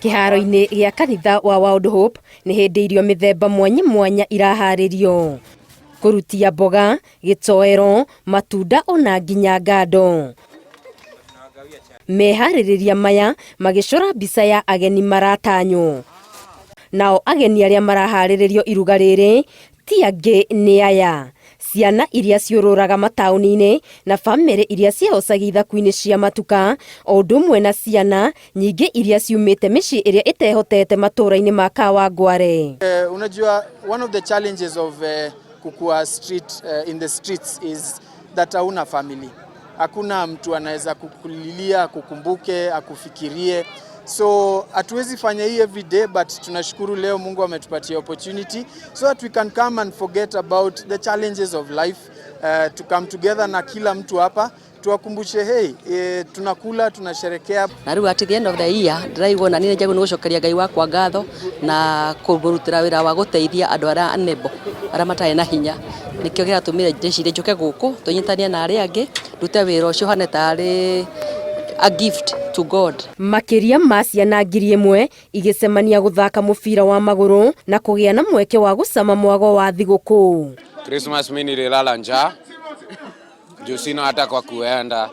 Kiharo-ini gia kanitha wa World Hope ni hindi irio mithemba mwanya mwanya iraharirio. Kurutia mboga, gitoero, matunda ona nginya ngando. Mehaririria maya magicora mbica ya ageni maratanyo. Nao ageni aria marahariririo iruga riri ti angi ni aya. Ciana iria ciururaga matauni-ini na family iria ciahocagia ithaku-ini cia matuka o undu umwe na ciana nyingi iria ciumite micii iria itehotete matura-ini ma Kawangware. Unajua, one of the challenges of kukua in the streets is that hauna family. Hakuna mtu anaweza kukulilia, kukumbuke, akufikirie. So hatuwezi fanya hii every day, but tunashukuru leo Mungu ametupatia opportunity so that we can come and forget about the challenges of life, to come together na kila mtu hapa tuwakumbushe tunakula, tunasherekea. Na riu at the end of the year ndiraigua na nini njagu ngucokeria Ngai wakwa ngatho na kumurutira wira wa guteithia andu aria anembo aria matari na hinya. Nikio giratumire ndicire njuke guku tunyitania na aria angi rute wira ucio hane tari a gift to God. Makiria ma ciana 1,000 igicemania guthaka mubira wa maguru na kugia na mweke wa gucama mwago wa thiguku. Christmas mimi nililala njaa. Juu sina hata kwa kuenda.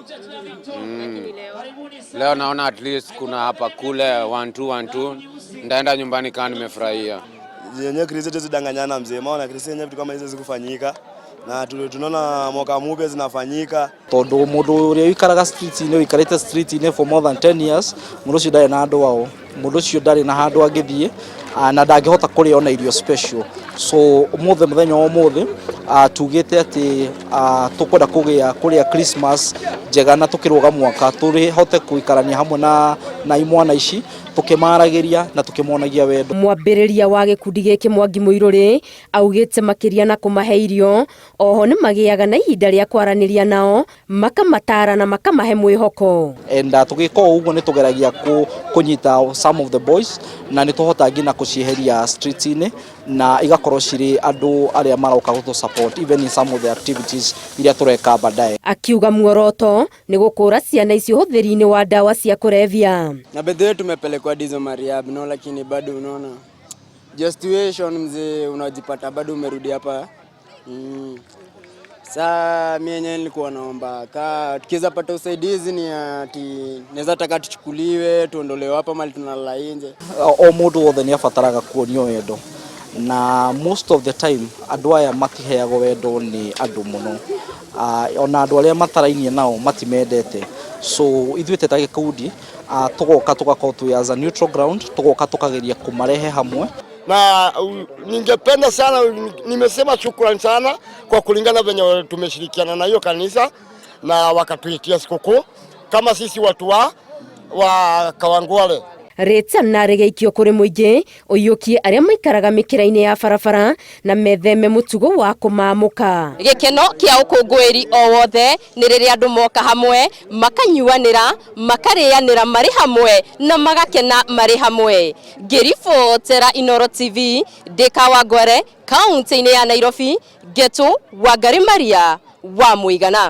Leo naona at least kuna hapa kule 1-2 ndaenda nyumbani kama nimefurahia. Yenyewe Kristo zidanganyana mzee. Maana Kristo yenyewe vitu kama hizo zikufanyika. Na tunaona mwaka mpya zinafanyika. Tondu mundu uria wikaraga street-ini wikarite street-ini for more than 10 years, mundu ucio ndari na andu wao. Mundu ucio ndari na handu angithie na ndangihota kuria ona irio special. So umuthe muthenya wa umuthe tugite ati tukwenda kuria Christmas njega na tukiruga mwaka turi hote kuikarania hamwe na imwana ici tukimaragiria na tukimonagia wendo. Mwambiriria wa gikundi giki Mwangi Muiruri augite makiria na kumahe irio oho ni magiaga na ihinda ria kwaraniria nao makamatara na makamahe mwihoko. And tugika uguo ni tugeragia kunyita some of the boys na ni tuhota ngina kucieheria street-ini na igakorwo ciri andu aria maroka gutu support even in some of the activities iria tureka baadaye. Akiuga muoroto ni gukura ciana icio huthiri-ini wa dawa cia kurevya. Na bedhe tumepelekwa dizo mariab no, lakini bado unaona situation mzee, unajipata bado umerudi hapa. Saa mimi yenyewe nilikuwa naomba tukiweza pata usaidizi ni ati naweza taka tuchukuliwe tuondolewe hapa mali tunalala nje. O mundu wothe ni abataraga kuonio wendo na most of the time andu aya matiheagwo wendo ni andu muno. Ona andu aria matarainie nao matimendete. So ithuite ta gikundi tugoka tugakorwo tu as a neutral ground, tugoka tukageria kumarehe hamwe. Na ningependa sana, nimesema shukrani sana kwa kulingana venye tumeshirikiana na hiyo kanisa na wakatuitia sikukuu kama sisi watu wa Kawangware. Reta na regeikio kuri muingi uyukie aria maikaraga mikira-ini ya barabara na metheme mutugo wa kumamuka. Gikeno kia ukungwiri o wothe ni riria andu moka hamwe makanyuanira makarianira mari hamwe na magakena mari hamwe. Ngiribotera Inooro TV ndi Kawangware kaunti-ini ya Nairobi, Getu Wangari Maria wa Muigana.